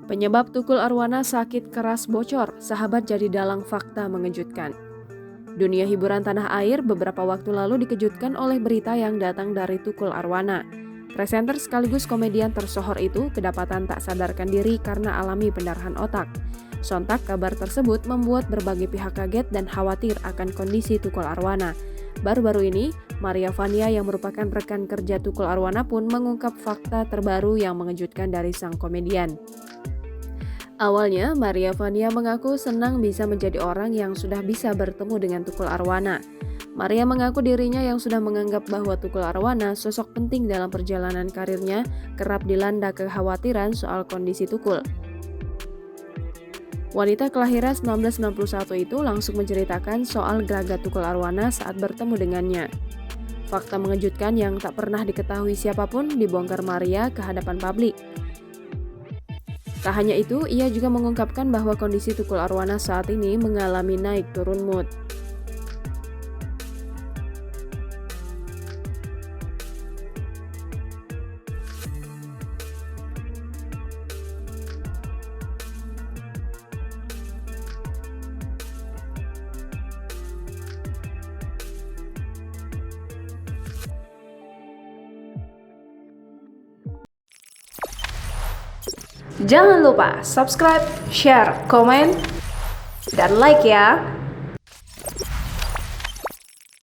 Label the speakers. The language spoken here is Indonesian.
Speaker 1: Penyebab Tukul Arwana sakit keras bocor, sahabat jadi dalang fakta mengejutkan. Dunia hiburan tanah air beberapa waktu lalu dikejutkan oleh berita yang datang dari Tukul Arwana. Presenter sekaligus komedian tersohor itu kedapatan tak sadarkan diri karena alami pendarahan otak. Sontak kabar tersebut membuat berbagai pihak kaget dan khawatir akan kondisi Tukul Arwana. Baru-baru ini, Maria Vania yang merupakan rekan kerja Tukul Arwana pun mengungkap fakta terbaru yang mengejutkan dari sang komedian. Awalnya, Maria Vania mengaku senang bisa menjadi orang yang sudah bisa bertemu dengan Tukul Arwana. Maria mengaku dirinya yang sudah menganggap bahwa Tukul Arwana sosok penting dalam perjalanan karirnya kerap dilanda kekhawatiran soal kondisi Tukul. Wanita kelahiran 1991 itu langsung menceritakan soal gelagat Tukul Arwana saat bertemu dengannya. Fakta mengejutkan yang tak pernah diketahui siapapun dibongkar Maria ke hadapan publik. Tak hanya itu, ia juga mengungkapkan bahwa kondisi Tukul Arwana saat ini mengalami naik turun mood.
Speaker 2: Jangan lupa subscribe, share, komen, dan like ya!